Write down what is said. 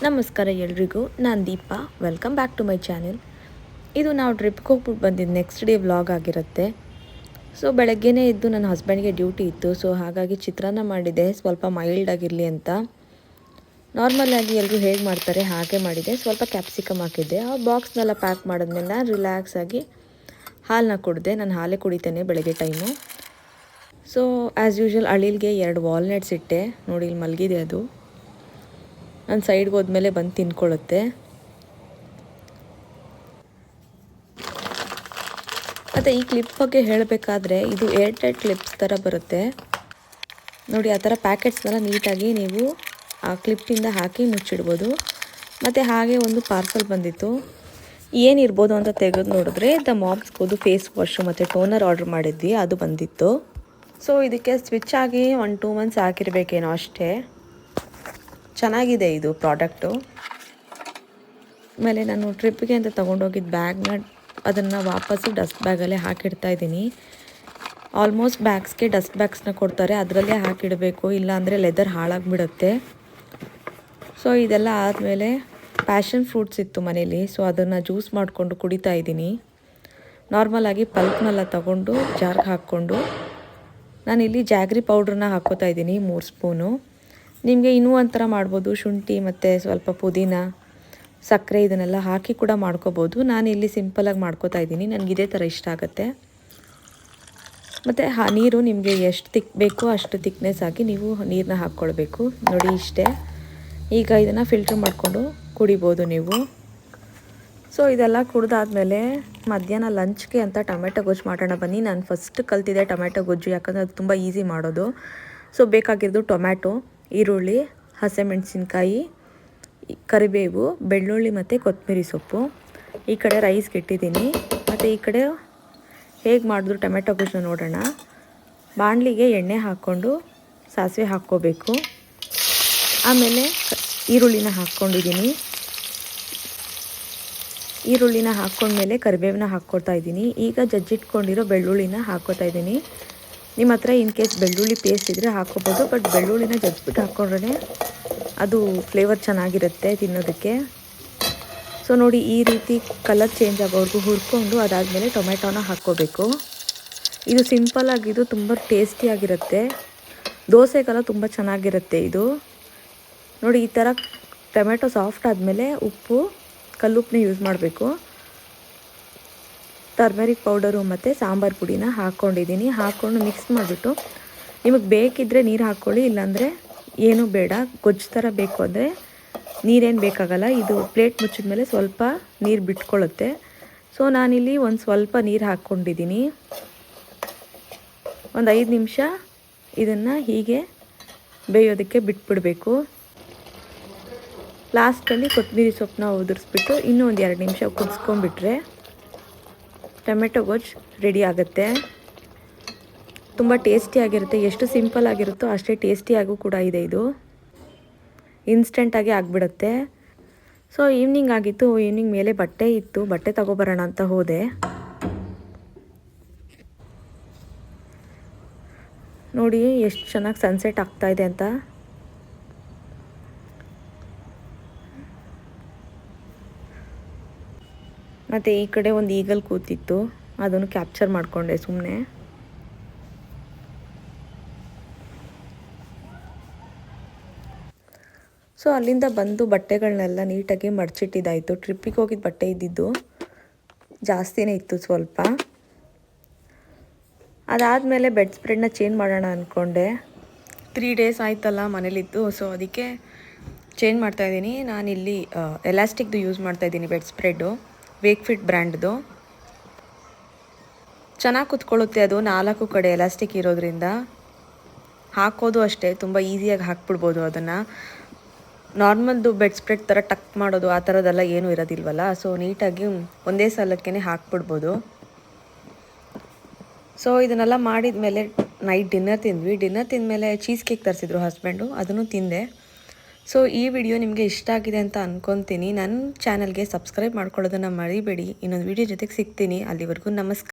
ನಮಸ್ಕಾರ ಎಲ್ರಿಗೂ, ನಾನು Deepa. Welcome back to my channel. ಇದು ನಾವು ಟ್ರಿಪ್ಗೆ ಹೋಗ್ಬಿಟ್ಟು ಬಂದಿದ್ದು ನೆಕ್ಸ್ಟ್ ಡೇ ವ್ಲಾಗ್ ಆಗಿರುತ್ತೆ. ಸೊ ಬೆಳಗ್ಗೆನೇ ಇದ್ದು ನನ್ನ ಹಸ್ಬೆಂಡ್ಗೆ ಡ್ಯೂಟಿ ಇತ್ತು. ಸೊ ಹಾಗಾಗಿ ಚಿತ್ರಾನ್ನ ಮಾಡಿದೆ, ಸ್ವಲ್ಪ ಮೈಲ್ಡ್ ಆಗಿರಲಿ ಅಂತ. ನಾರ್ಮಲಾಗಿ ಎಲ್ಲರೂ ಹೇಗೆ ಮಾಡ್ತಾರೆ ಹಾಗೆ ಮಾಡಿದೆ. ಸ್ವಲ್ಪ ಕ್ಯಾಪ್ಸಿಕಮ್ ಹಾಕಿದ್ದೆ. ಆ ಬಾಕ್ಸ್ನೆಲ್ಲ ಪ್ಯಾಕ್ ಮಾಡಿದ್ಮೇಲೆ ನಾನು ರಿಲ್ಯಾಕ್ಸ್ ಆಗಿ ಹಾಲನ್ನ ಕುಡಿದೆ. ನಾನು ಹಾಲೇ ಕುಡಿತೇನೆ ಬೆಳಗ್ಗೆ ಟೈಮು. ಸೊ ಆ್ಯಸ್ ಯೂಶ್ವಲ್ ಅಳಿಲ್ಗೆ 2 ವಾಲ್ನಟ್ಸ್ ಇಟ್ಟೆ. ನೋಡಿ ಇಲ್ಲಿ ಮಲಗಿದೆ ಅದು. ನಾನು ಸೈಡ್ಗೆ ಹೋದ್ಮೇಲೆ ಬಂದು ತಿನ್ಕೊಳ್ಳುತ್ತೆ. ಮತ್ತು ಈ ಕ್ಲಿಪ್ ಬಗ್ಗೆ ಹೇಳಬೇಕಾದ್ರೆ ಇದು ಏರ್ಟೈಟ್ ಕ್ಲಿಪ್ಸ್ ಥರ ಬರುತ್ತೆ ನೋಡಿ. ಆ ಥರ ಪ್ಯಾಕೆಟ್ಸ್ನೆಲ್ಲ ನೀಟಾಗಿ ನೀವು ಆ ಕ್ಲಿಪ್ಪಿಂದ ಹಾಕಿ ಮುಚ್ಚಿಡ್ಬೋದು. ಮತ್ತು ಹಾಗೆ ಒಂದು ಪಾರ್ಸಲ್ ಬಂದಿತ್ತು. ಏನಿರ್ಬೋದು ಅಂತ ತೆಗೆದು ನೋಡಿದ್ರೆ ದ ಮಾಮ್ಸ್ಗೋದು ಫೇಸ್ ವಾಶು ಮತ್ತು ಟೋನರ್ ಆರ್ಡ್ರ್ ಮಾಡಿದ್ವಿ, ಅದು ಬಂದಿತ್ತು. ಸೊ ಇದಕ್ಕೆ ಸ್ವಿಚ್ ಆಗಿ 1-2 ಮಂತ್ಸ್ ಹಾಕಿರಬೇಕೇನೋ ಅಷ್ಟೇ. ಚೆನ್ನಾಗಿದೆ ಇದು ಪ್ರಾಡಕ್ಟು. ಆಮೇಲೆ ನಾನು ಟ್ರಿಪ್ಪಿಗೆ ಅಂತ ತೊಗೊಂಡೋಗಿದ್ದ ಬ್ಯಾಗ್ನ ಅದನ್ನು ವಾಪಸ್ಸು ಡಸ್ಟ್ ಬ್ಯಾಗಲ್ಲೇ ಹಾಕಿಡ್ತಾಯಿದ್ದೀನಿ. ಆಲ್ಮೋಸ್ಟ್ ಬ್ಯಾಗ್ಸ್ಗೆ ಡಸ್ಟ್ ಬ್ಯಾಗ್ಸ್ನ ಕೊಡ್ತಾರೆ, ಅದರಲ್ಲೇ ಹಾಕಿಡಬೇಕು, ಇಲ್ಲಾಂದರೆ ಲೆದರ್ ಹಾಳಾಗಿಬಿಡುತ್ತೆ. ಸೊ ಇದೆಲ್ಲ ಆದಮೇಲೆ ಪ್ಯಾಷನ್ ಫ್ರೂಟ್ಸ್ ಇತ್ತು ಮನೇಲಿ. ಸೊ ಅದನ್ನು ಜ್ಯೂಸ್ ಮಾಡಿಕೊಂಡು ಕುಡಿತಾ ಇದ್ದೀನಿ. ನಾರ್ಮಲಾಗಿ ಪಲ್ಪ್ನೆಲ್ಲ ತೊಗೊಂಡು ಜಾರ್ಗೆ ಹಾಕ್ಕೊಂಡು ನಾನಿಲ್ಲಿ ಜಾಗ್ರಿ ಪೌಡ್ರನ್ನ ಹಾಕ್ಕೋತಾ ಇದ್ದೀನಿ 3 ಸ್ಪೂನು. ನಿಮಗೆ ಇನ್ನೂ ಒಂಥರ ಮಾಡ್ಬೋದು, ಶುಂಠಿ ಮತ್ತು ಸ್ವಲ್ಪ ಪುದೀನ, ಸಕ್ಕರೆ ಇದನ್ನೆಲ್ಲ ಹಾಕಿ ಕೂಡ ಮಾಡ್ಕೋಬೋದು. ನಾನಿಲ್ಲಿ ಸಿಂಪಲಾಗಿ ಮಾಡ್ಕೋತಾ ಇದ್ದೀನಿ, ನನಗೆ ಇದೇ ಥರ ಇಷ್ಟ ಆಗುತ್ತೆ. ಮತ್ತು ನೀರು ನಿಮಗೆ ಎಷ್ಟು ತಿಕ್ ಬೇಕೋ ಅಷ್ಟು ತಿಕ್ನೆಸ್ ಆಗಿ ನೀವು ನೀರನ್ನ ಹಾಕ್ಕೊಳ್ಬೇಕು. ನೋಡಿ ಇಷ್ಟೇ. ಈಗ ಇದನ್ನು ಫಿಲ್ಟ್ರ್ ಮಾಡಿಕೊಂಡು ಕುಡಿಬೋದು ನೀವು. ಸೊ ಇದೆಲ್ಲ ಕುಡ್ದಾದ್ಮೇಲೆ ಮಧ್ಯಾಹ್ನ ಲಂಚ್ಗೆ ಅಂತ ಟೊಮೆಟೊ ಗೊಜ್ಜು ಮಾಡೋಣ ಬನ್ನಿ. ನಾನು ಫಸ್ಟ್ ಕಲ್ತಿದ್ದೆ ಟೊಮೆಟೊ ಗೊಜ್ಜು, ಯಾಕಂದರೆ ಅದು ತುಂಬ ಈಸಿ ಮಾಡೋದು. ಸೊ ಬೇಕಾಗಿರೋದು ಟೊಮ್ಯಾಟೊ, ಈರುಳ್ಳಿ, ಹಸಿಮೆಣಸಿನ್ಕಾಯಿ, ಕರಿಬೇವು, ಬೆಳ್ಳುಳ್ಳಿ ಮತ್ತು ಕೊತ್ತಂಬರಿ ಸೊಪ್ಪು. ಈ ಕಡೆ ರೈಸ್ಗೆ ಇಟ್ಟಿದ್ದೀನಿ. ಮತ್ತು ಈ ಕಡೆ ಹೇಗೆ ಮಾಡಿದ್ರು ಟೊಮೆಟೊ ಗೊಜ್ಜನ್ನ ನೋಡೋಣ. ಬಾಣಲಿಗೆ ಎಣ್ಣೆ ಹಾಕ್ಕೊಂಡು ಸಾಸಿವೆ ಹಾಕ್ಕೋಬೇಕು. ಆಮೇಲೆ ಈರುಳ್ಳಿನ ಹಾಕ್ಕೊಂಡಿದ್ದೀನಿ. ಈರುಳ್ಳಿನ ಹಾಕ್ಕೊಂಡ್ಮೇಲೆ ಕರಿಬೇವನ್ನ ಹಾಕ್ಕೊಳ್ತಾ ಇದ್ದೀನಿ. ಈಗ ಜಜ್ಜಿಟ್ಕೊಂಡಿರೋ ಬೆಳ್ಳುಳ್ಳಿನ ಹಾಕ್ಕೋತಾ ಇದ್ದೀನಿ. ನಿಮ್ಮ ಹತ್ರ ಇನ್ ಕೇಸ್ ಬೆಳ್ಳುಳ್ಳಿ ಪೇಸ್ಟ್ ಇದ್ದರೆ ಹಾಕ್ಕೋಬೋದು, ಬಟ್ ಬೆಳ್ಳುಳ್ಳಿನ ಜಜ್ಜಿಬಿಟ್ಟು ಹಾಕ್ಕೊಂಡ್ರೆ ಅದು ಫ್ಲೇವರ್ ಚೆನ್ನಾಗಿರುತ್ತೆ ತಿನ್ನೋದಕ್ಕೆ. ಸೊ ನೋಡಿ ಈ ರೀತಿ ಕಲರ್ ಚೇಂಜ್ ಆಗೋವರೆಗೂ ಹುರ್ಕೊಂಡು ಅದಾದಮೇಲೆ ಟೊಮೆಟೊನ ಹಾಕ್ಕೋಬೇಕು. ಇದು ಸಿಂಪಲ್ಲಾಗಿದ್ದು ತುಂಬ ಟೇಸ್ಟಿಯಾಗಿರುತ್ತೆ. ದೋಸೆಗೆಲ್ಲ ತುಂಬ ಚೆನ್ನಾಗಿರುತ್ತೆ ಇದು. ನೋಡಿ ಈ ಥರ ಟೊಮೆಟೊ ಸಾಫ್ಟ್ ಆದಮೇಲೆ ಉಪ್ಪು, ಕಲ್ಲುಪ್ಪನ್ನ ಯೂಸ್ ಮಾಡಬೇಕು. ಟರ್ಮರಿಕ್ ಪೌಡರು ಮತ್ತು ಸಾಂಬಾರು ಪುಡಿನ ಹಾಕ್ಕೊಂಡಿದ್ದೀನಿ. ಹಾಕ್ಕೊಂಡು ಮಿಕ್ಸ್ ಮಾಡಿಬಿಟ್ಟು ನಿಮಗೆ ಬೇಕಿದ್ದರೆ ನೀರು ಹಾಕ್ಕೊಳ್ಳಿ, ಇಲ್ಲಾಂದರೆ ಏನೂ ಬೇಡ. ಗೊಜ್ಜು ಥರ ಬೇಕು ಅಂದರೆ ನೀರೇನು ಬೇಕಾಗಲ್ಲ. ಇದು ಪ್ಲೇಟ್ ಮುಚ್ಚಿದ ಮೇಲೆ ಸ್ವಲ್ಪ ನೀರು ಬಿಟ್ಕೊಳ್ಳುತ್ತೆ. ಸೊ ನಾನಿಲ್ಲಿ ಒಂದು ಸ್ವಲ್ಪ ನೀರು ಹಾಕ್ಕೊಂಡಿದ್ದೀನಿ. ಒಂದು 5 ನಿಮಿಷ ಇದನ್ನು ಹೀಗೆ ಬೇಯೋದಕ್ಕೆ ಬಿಟ್ಬಿಡಬೇಕು. ಲಾಸ್ಟಲ್ಲಿ ಕೊತ್ತಂಬರಿ ಸೊಪ್ಪನ್ನ ಉದುರಿಸ್ಬಿಟ್ಟು ಇನ್ನೂ ಒಂದು 2 ನಿಮಿಷ ಕುದಿಸ್ಕೊಂಡ್ಬಿಟ್ರೆ ಟೊಮೆಟೊ ಗೊಜ್ಜು ರೆಡಿ ಆಗುತ್ತೆ. ತುಂಬ ಟೇಸ್ಟಿಯಾಗಿರುತ್ತೆ. ಎಷ್ಟು ಸಿಂಪಲ್ ಆಗಿರುತ್ತೋ ಅಷ್ಟೇ ಟೇಸ್ಟಿಯಾಗೂ ಕೂಡ ಇದೆ. ಇದು ಇನ್ಸ್ಟೆಂಟಾಗಿ ಆಗಿಬಿಡುತ್ತೆ. ಸೊ ಈವ್ನಿಂಗ್ ಆಗಿತ್ತು. ಈವ್ನಿಂಗ್ ಮೇಲೆ ಬಟ್ಟೆ ಇತ್ತು, ಬಟ್ಟೆ ತಗೊಬರೋಣ ಅಂತ ಹೋದೆ. ನೋಡಿ ಎಷ್ಟು ಚೆನ್ನಾಗಿ ಸನ್ಸೆಟ್ ಆಗ್ತಾಯಿದೆ ಅಂತ. ಮತ್ತು ಈ ಕಡೆ ಒಂದು ಈಗಲ್ ಕೂತಿತ್ತು, ಅದನ್ನು ಕ್ಯಾಪ್ಚರ್ ಮಾಡಿಕೊಂಡೆ ಸುಮ್ಮನೆ. ಸೊ ಅಲ್ಲಿಂದ ಬಂದು ಬಟ್ಟೆಗಳನ್ನೆಲ್ಲ ನೀಟಾಗಿ ಮಡಚಿಟ್ಟಿದ್ದಾಯಿತು. ಟ್ರಿಪ್ಪಿಗೆ ಹೋಗಿದ್ದ ಬಟ್ಟೆ ಇದ್ದಿದ್ದು ಜಾಸ್ತಿನೇ ಇತ್ತು ಸ್ವಲ್ಪ. ಅದಾದಮೇಲೆ ಬೆಡ್ ಸ್ಪ್ರೆಡ್ನ ಚೇಂಜ್ ಮಾಡೋಣ ಅಂದ್ಕೊಂಡೆ. 3 ಡೇಸ್ ಆಯ್ತಲ್ಲ ಮನೇಲಿದ್ದು. ಸೊ ಅದಕ್ಕೆ ಚೇಂಜ್ ಮಾಡ್ತಾಯಿದ್ದೀನಿ. ನಾನಿಲ್ಲಿ ಎಲಾಸ್ಟಿಕ್ದು ಯೂಸ್ ಮಾಡ್ತಾಯಿದ್ದೀನಿ ಬೆಡ್ ಸ್ಪ್ರೆಡ್ಡು, ವೇಕ್ಫಿಟ್ ಬ್ರ್ಯಾಂಡ್ದು. ಚೆನ್ನಾಗಿ ಕುತ್ಕೊಳ್ಳುತ್ತೆ ಅದು. 4 ಕಡೆ ಎಲಾಸ್ಟಿಕ್ ಇರೋದ್ರಿಂದ ಹಾಕೋದು ಅಷ್ಟೇ ತುಂಬ ಈಸಿಯಾಗಿ ಹಾಕ್ಬಿಡ್ಬೋದು. ಅದನ್ನು ನಾರ್ಮಲ್ದು ಬೆಡ್ ಸ್ಪ್ರೆಡ್ ಥರ ಟಕ್ ಮಾಡೋದು ಆ ಥರದ್ದೆಲ್ಲ ಏನೂ ಇರೋದಿಲ್ವಲ್ಲ. ಸೊ ನೀಟಾಗಿ ಒಂದೇ ಸಲಕ್ಕೇ ಹಾಕ್ಬಿಡ್ಬೋದು. ಸೊ ಇದನ್ನೆಲ್ಲ ಮಾಡಿದ ಮೇಲೆ ನೈಟ್ ಡಿನ್ನರ್ ತಿಂದ್ವಿ. ಡಿನ್ನರ್ ತಿಂದಮೇಲೆ ಚೀಸ್ ಕೇಕ್ ತರಿಸಿದ್ರು ಹಸ್ಬೆಂಡು, ಅದನ್ನು ತಿಂದೆ. ಸೊ ಈ ವಿಡಿಯೋ ನಿಮಗೆ ಇಷ್ಟ ಆಗಿದೆ ಅಂತ ಅಂದ್ಕೊತೀನಿ. ನನ್ನ ಚಾನಲ್ಗೆ ಸಬ್ಸ್ಕ್ರೈಬ್ ಮಾಡ್ಕೊಳ್ಳೋದನ್ನು ಮರಿಬೇಡಿ. ಇನ್ನೊಂದು ವಿಡಿಯೋ ಜೊತೆಗೆ ಸಿಗ್ತೀನಿ. ಅಲ್ಲಿವರೆಗೂ ನಮಸ್ಕಾರ.